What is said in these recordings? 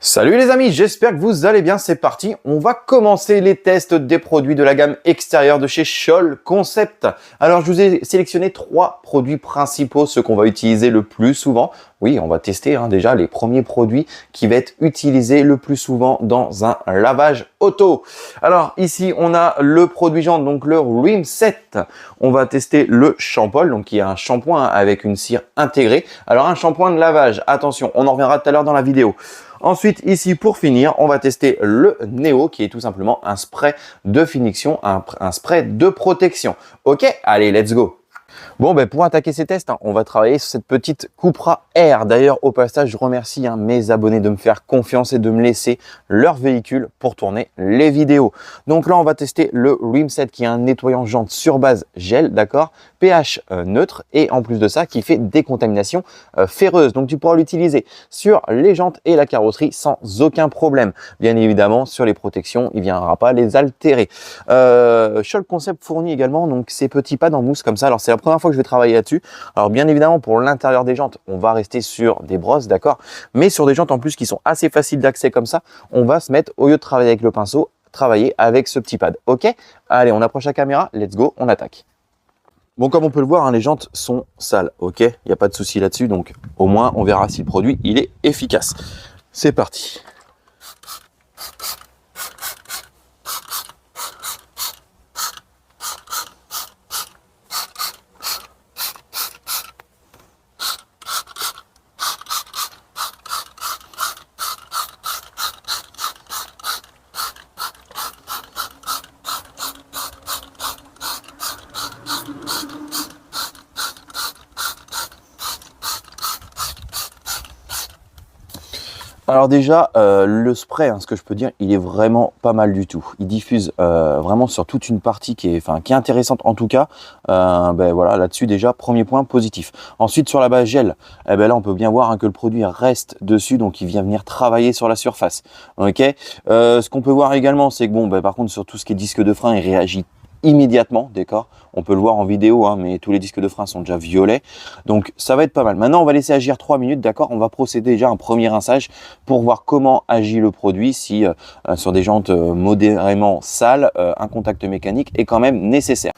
Salut les amis, j'espère que vous allez bien, c'est parti. On va commencer les tests des produits de la gamme extérieure de chez Scholl Concept. Alors je vous ai sélectionné 3 produits principaux, ceux qu'on va utiliser le plus souvent. Oui, on va tester déjà les premiers produits qui vont être utilisés le plus souvent dans un lavage auto. Alors ici on a le produit jante, donc le Rim Set. On va tester le shampoing, donc qui est un shampoing avec une cire intégrée. Alors un shampoing de lavage, attention, on en reviendra tout à l'heure dans la vidéo. Ensuite, ici, pour finir, on va tester le Neo, qui est tout simplement un spray de finition, un spray de protection. Ok, allez, let's go. Bon, pour attaquer ces tests, on va travailler sur cette petite Cupra R. D'ailleurs, au passage, je remercie mes abonnés de me faire confiance et de me laisser leur véhicule pour tourner les vidéos. Donc là, on va tester le Rim Set, qui est un nettoyant jante sur base gel, d'accord, pH neutre, et en plus de ça, qui fait décontamination ferreuse. Donc, tu pourras l'utiliser sur les jantes et la carrosserie sans aucun problème. Bien évidemment, sur les protections, il ne viendra pas les altérer. Scholl Concept fournit également donc ces petits pads en mousse comme ça. Alors, c'est la première fois que je vais travailler là-dessus. Alors bien évidemment pour l'intérieur des jantes, on va rester sur des brosses, d'accord, mais sur des jantes en plus qui sont assez faciles d'accès comme ça, on va se mettre, au lieu de travailler avec le pinceau, travailler avec ce petit pad. Ok, allez, on approche la caméra, let's go, on attaque. Bon, comme on peut le voir, les jantes sont sales, ok, il n'y a pas de souci là-dessus, donc au moins on verra si le produit il est efficace. C'est parti. Alors déjà, le spray, ce que je peux dire, il est vraiment pas mal du tout. Il diffuse vraiment sur toute une partie qui est intéressante en tout cas. Voilà, là-dessus déjà, premier point positif. Ensuite, sur la base gel, là on peut bien voir que le produit reste dessus, donc il vient venir travailler sur la surface. Ok. Ce qu'on peut voir également, c'est que par contre sur tout ce qui est disque de frein, il réagit immédiatement, d'accord. On peut le voir en vidéo, mais tous les disques de frein sont déjà violets, donc ça va être pas mal. Maintenant, on va laisser agir 3 minutes, d'accord. On va procéder déjà à un premier rinçage pour voir comment agit le produit. Si sur des jantes modérément sales, un contact mécanique est quand même nécessaire.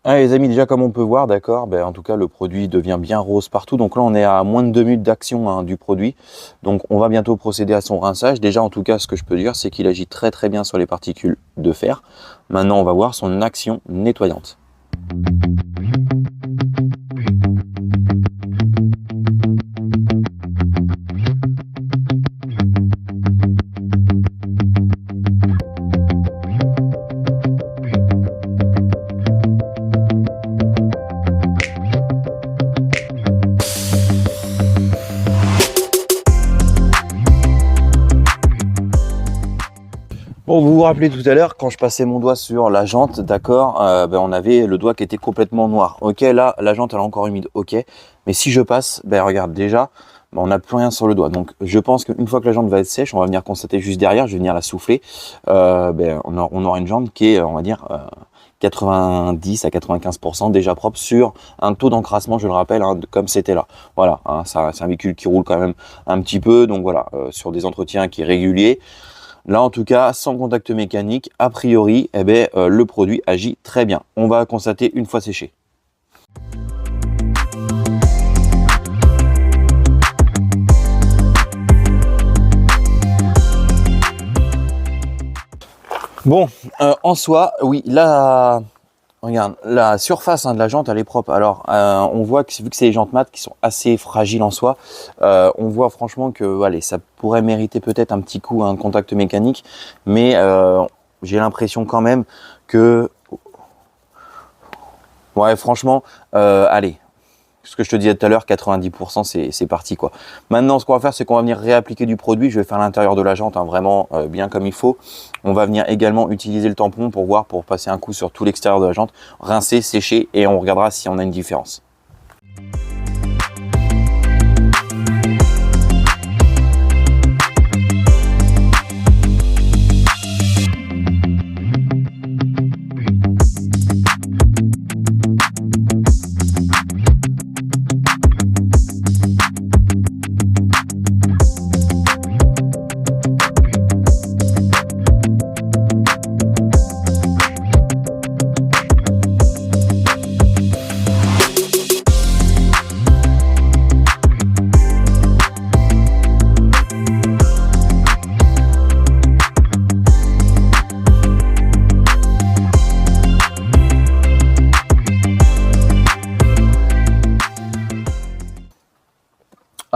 Allez les amis, déjà comme on peut voir, d'accord, en tout cas le produit devient bien rose partout. Donc là on est à moins de 2 minutes d'action du produit. Donc on va bientôt procéder à son rinçage. Déjà en tout cas ce que je peux dire c'est qu'il agit très très bien sur les particules de fer. Maintenant on va voir son action nettoyante. Bon, vous vous rappelez tout à l'heure, quand je passais mon doigt sur la jante, d'accord, on avait le doigt qui était complètement noir. Ok, là, la jante, elle est encore humide, ok. Mais si je passe, regarde, déjà, on n'a plus rien sur le doigt. Donc, je pense qu'une fois que la jante va être sèche, on va venir constater juste derrière, je vais venir la souffler. On aura une jante qui est, on va dire, 90 à 95% déjà propre sur un taux d'encrassement, je le rappelle, comme c'était là. Voilà, c'est un véhicule qui roule quand même un petit peu, donc voilà, sur des entretiens qui est régulier. Là, en tout cas, sans contact mécanique, a priori, le produit agit très bien. On va constater une fois séché. Bon, en soi, oui, là, regarde, la surface de la jante, elle est propre. Alors, on voit que vu que c'est des jantes mat qui sont assez fragiles en soi, on voit franchement que allez, ça pourrait mériter peut-être un petit coup un contact mécanique, mais j'ai l'impression quand même que, ouais, franchement, allez. Ce que je te disais tout à l'heure, 90% c'est parti quoi. Maintenant, ce qu'on va faire, c'est qu'on va venir réappliquer du produit. Je vais faire l'intérieur de la jante vraiment bien comme il faut. On va venir également utiliser le tampon pour passer un coup sur tout l'extérieur de la jante, rincer, sécher et on regardera si on a une différence.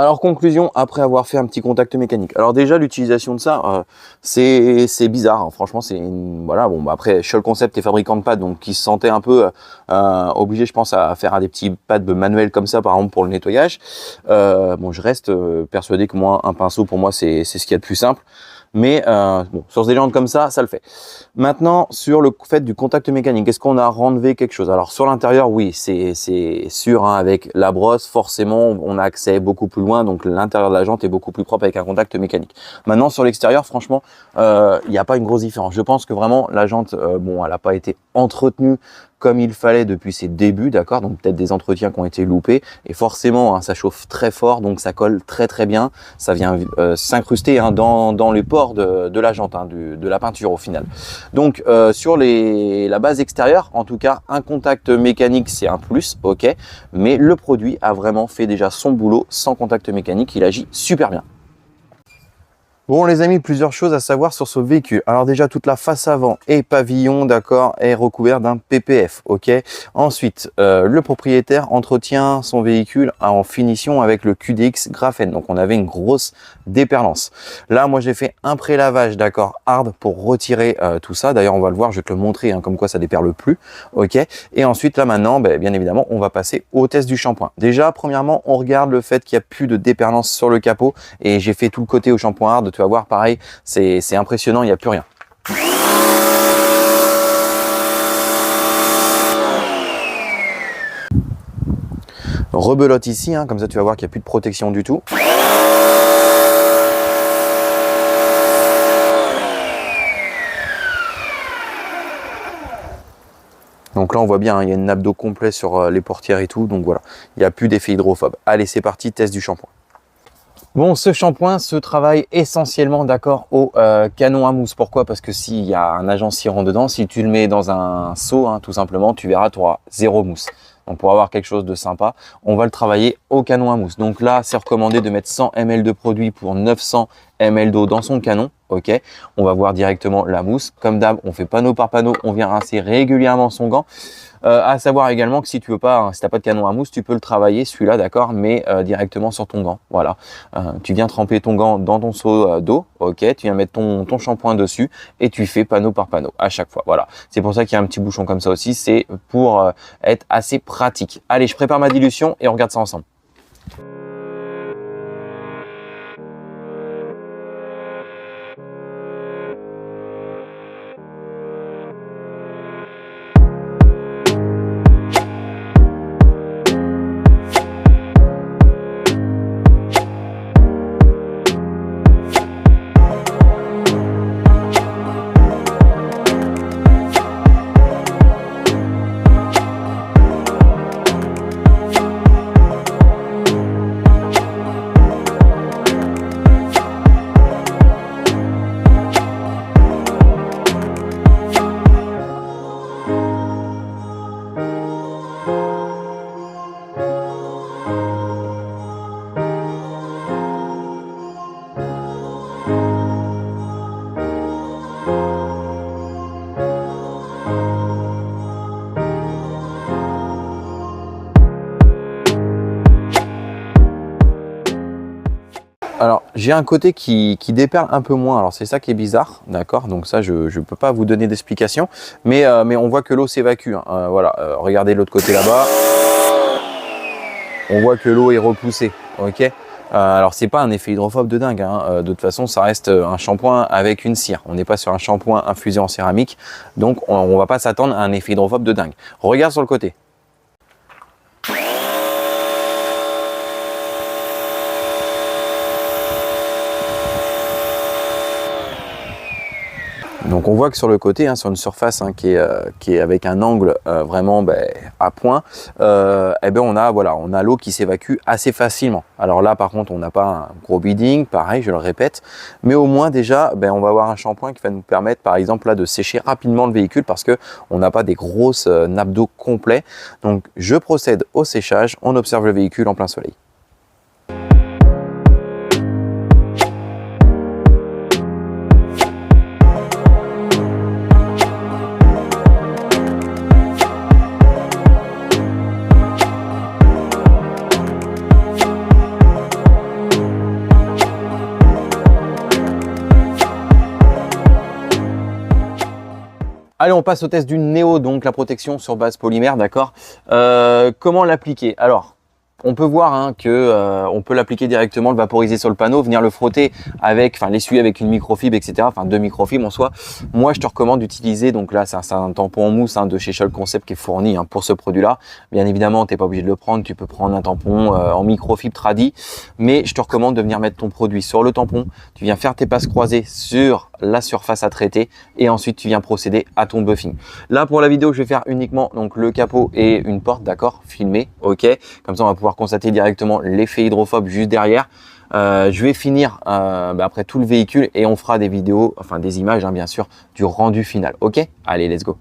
Alors conclusion, après avoir fait un petit contact mécanique. Alors déjà l'utilisation de ça, c'est bizarre. Hein. Franchement, voilà. Bon, bah, après Scholl Concept est fabricant de pads, donc ils se sentaient un peu obligés, je pense, à faire des petits pads manuels comme ça, par exemple pour le nettoyage. Bon, je reste persuadé que moi, un pinceau pour moi, c'est ce qu'il y a de plus simple. Mais bon, sur des légendes comme ça le fait. Maintenant, sur le fait du contact mécanique, est-ce qu'on a renlevé quelque chose? Alors sur l'intérieur, oui, c'est sûr, hein, avec la brosse, forcément, on a accès beaucoup plus loin, donc l'intérieur de la jante est beaucoup plus propre avec un contact mécanique. Maintenant, sur l'extérieur, franchement, il n'y a pas une grosse différence. Je pense que vraiment, la jante, bon, elle n'a pas été entretenue comme il fallait depuis ses débuts, d'accord? Donc peut-être des entretiens qui ont été loupés, et forcément, hein, ça chauffe très fort, donc ça colle très bien, ça vient s'incruster hein, dans les pores de la jante, hein, de la peinture au final. Donc sur la base extérieure, en tout cas, un contact mécanique, c'est un plus, ok, mais le produit a vraiment fait déjà son boulot sans contact mécanique, il agit super bien. Bon les amis, plusieurs choses à savoir sur ce véhicule. Alors déjà, toute la face avant et pavillon, d'accord, est recouvert d'un PPF, ok. Ensuite, le propriétaire entretient son véhicule en finition avec le QDX graphène. Donc on avait une grosse déperlance. Là, moi j'ai fait un pré-lavage, d'accord, hard pour retirer tout ça. D'ailleurs, on va le voir, je vais te le montrer, hein, comme quoi ça déperle plus, ok. Et ensuite, là maintenant, bien évidemment, on va passer au test du shampoing. Déjà, premièrement, on regarde le fait qu'il n'y a plus de déperlance sur le capot et j'ai fait tout le côté au shampoing hard. Tu vas voir, pareil, c'est impressionnant, il n'y a plus rien. Rebelote ici, hein, comme ça tu vas voir qu'il n'y a plus de protection du tout. Donc là on voit bien, hein, il y a une nappe d'eau complète sur les portières et tout, donc voilà, il n'y a plus d'effet hydrophobe. Allez, c'est parti, test du shampoing. Bon, ce shampoing se travaille essentiellement, d'accord, au canon à mousse. Pourquoi? Parce que s'il y a un agent cirant dedans, si tu le mets dans un seau, hein, tout simplement, tu verras, tu auras zéro mousse. Donc pour avoir quelque chose de sympa, on va le travailler au canon à mousse. Donc là, c'est recommandé de mettre 100 ml de produit pour 900 ml d'eau dans son canon. Ok, on va voir directement la mousse. Comme d'hab, on fait panneau par panneau, on vient rincer régulièrement son gant. À savoir également que si tu veux pas, hein, si t'as pas de canon à mousse, tu peux le travailler celui-là, d'accord, mais directement sur ton gant. Voilà, tu viens tremper ton gant dans ton seau d'eau, ok, tu viens mettre ton shampoing dessus et tu fais panneau par panneau à chaque fois. Voilà, c'est pour ça qu'il y a un petit bouchon comme ça aussi, c'est pour être assez pratique. Allez, je prépare ma dilution et on regarde ça ensemble. Alors, j'ai un côté qui déperle un peu moins. Alors, c'est ça qui est bizarre, d'accord? Donc ça, je ne peux pas vous donner d'explication. Mais on voit que l'eau s'évacue. Hein. Voilà, regardez de l'autre côté là-bas. On voit que l'eau est repoussée, ok? Alors, c'est pas un effet hydrophobe de dingue. Hein. De toute façon, ça reste un shampoing avec une cire. On n'est pas sur un shampoing infusé en céramique. Donc, on va pas s'attendre à un effet hydrophobe de dingue. Regarde sur le côté. Donc on voit que sur le côté, hein, sur une surface hein, qui est avec un angle vraiment à point, on a l'eau qui s'évacue assez facilement. Alors là par contre on n'a pas un gros beading, pareil je le répète, mais au moins déjà on va avoir un shampoing qui va nous permettre par exemple là de sécher rapidement le véhicule parce que on n'a pas des grosses nappes d'eau complètes. Donc je procède au séchage, on observe le véhicule en plein soleil. Allez, on passe au test du Neo, donc la protection sur base polymère, d'accord. Comment l'appliquer? Alors, on peut voir hein, que on peut l'appliquer directement, le vaporiser sur le panneau, venir le frotter avec, enfin l'essuyer avec une microfibre, etc. Enfin 2 microfibres en soi. Moi, je te recommande d'utiliser, donc là, c'est un tampon en mousse hein, de chez Scholl Concept qui est fourni hein, pour ce produit-là. Bien évidemment, tu n'es pas obligé de le prendre, tu peux prendre un tampon en microfibre tradi, mais je te recommande de venir mettre ton produit sur le tampon. Tu viens faire tes passes croisées sur la surface à traiter et ensuite tu viens procéder à ton buffing. Là, pour la vidéo, je vais faire uniquement donc le capot et une porte, d'accord, filmé, ok. Comme ça, on va pouvoir constater directement l'effet hydrophobe juste derrière. Je vais finir après tout le véhicule et on fera des vidéos, enfin des images hein, bien sûr, du rendu final. Ok, allez, let's go.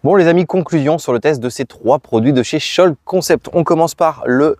Bon les amis, conclusion sur le test de ces 3 produits de chez Scholl Concept. On commence par le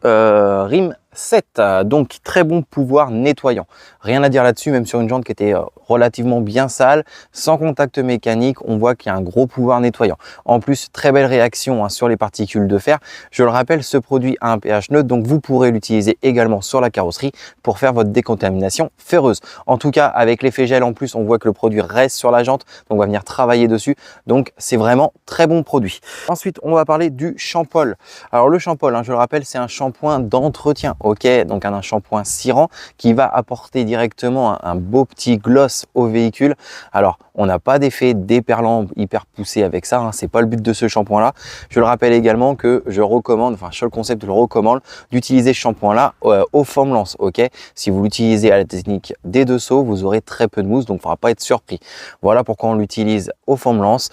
Rim 7, donc très bon pouvoir nettoyant. Rien à dire là-dessus, même sur une jante qui était relativement bien sale, sans contact mécanique, on voit qu'il y a un gros pouvoir nettoyant. En plus, très belle réaction hein, sur les particules de fer. Je le rappelle, ce produit a un pH neutre, donc vous pourrez l'utiliser également sur la carrosserie pour faire votre décontamination ferreuse. En tout cas, avec l'effet gel en plus, on voit que le produit reste sur la jante, donc on va venir travailler dessus. Donc c'est vraiment très bon produit. Ensuite, on va parler du Shampol. Alors le Shampol, hein, je le rappelle, c'est un shampoing d'entretien. Ok, donc un shampoing cirant qui va apporter directement un beau petit gloss au véhicule. Alors, on n'a pas d'effet déperlant hyper poussé avec ça, hein, c'est pas le but de ce shampoing là. Je le rappelle également que je recommande, enfin Scholl Concept le recommande, d'utiliser ce shampoing là au foam lance. Ok, si vous l'utilisez à la technique des 2 seaux, vous aurez très peu de mousse, donc il ne faudra pas être surpris. Voilà pourquoi on l'utilise au foam lance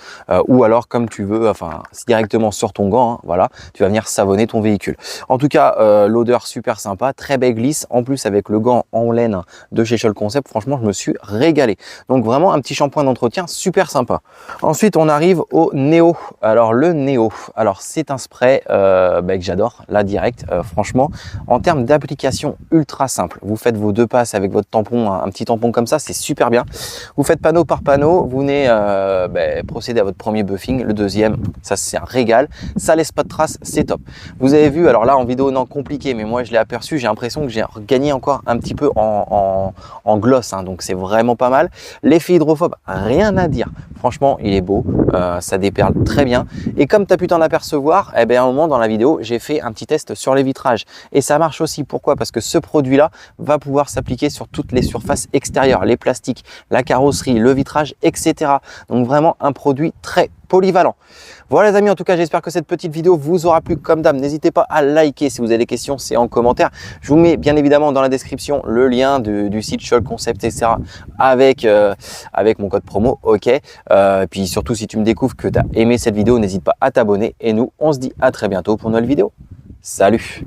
ou alors comme tu veux, enfin directement sur ton gant, hein, voilà, tu vas venir savonner ton véhicule. En tout cas, l'odeur super sympa, très belle glisse, en plus avec le gant en laine de chez Scholl Concept, franchement je me suis régalé. Donc vraiment un petit shampoing d'entretien super sympa. Ensuite on arrive au Neo. Alors le Neo, alors c'est un spray que j'adore, là direct, franchement en termes d'application ultra simple. Vous faites vos 2 passes avec votre tampon, un petit tampon comme ça, c'est super bien. Vous faites panneau par panneau, vous venez procéder à votre premier buffing, le deuxième, ça c'est un régal, ça laisse pas de traces, c'est top. Vous avez vu, alors là en vidéo non compliqué, mais moi je l'ai aperçu, j'ai l'impression que j'ai gagné encore un petit peu en gloss, hein, donc c'est vraiment pas mal. L'effet hydrophobe, rien à dire, franchement il est beau, ça déperle très bien. Et comme tu as pu t'en apercevoir, à un moment dans la vidéo j'ai fait un petit test sur les vitrages et ça marche aussi. Pourquoi? Parce que ce produit là va pouvoir s'appliquer sur toutes les surfaces extérieures, les plastiques, la carrosserie, le vitrage, etc. Donc vraiment un produit très polyvalent. Voilà les amis, en tout cas j'espère que cette petite vidéo vous aura plu. Comme d'hab, n'hésitez pas à liker. Si vous avez des questions, c'est en commentaire. Je vous mets bien évidemment dans la description le lien du site Scholl Concept, etc. avec mon code promo, ok. Puis surtout, si tu me découvres que tu as aimé cette vidéo, n'hésite pas à t'abonner. Et nous, on se dit à très bientôt pour une nouvelle vidéo. Salut!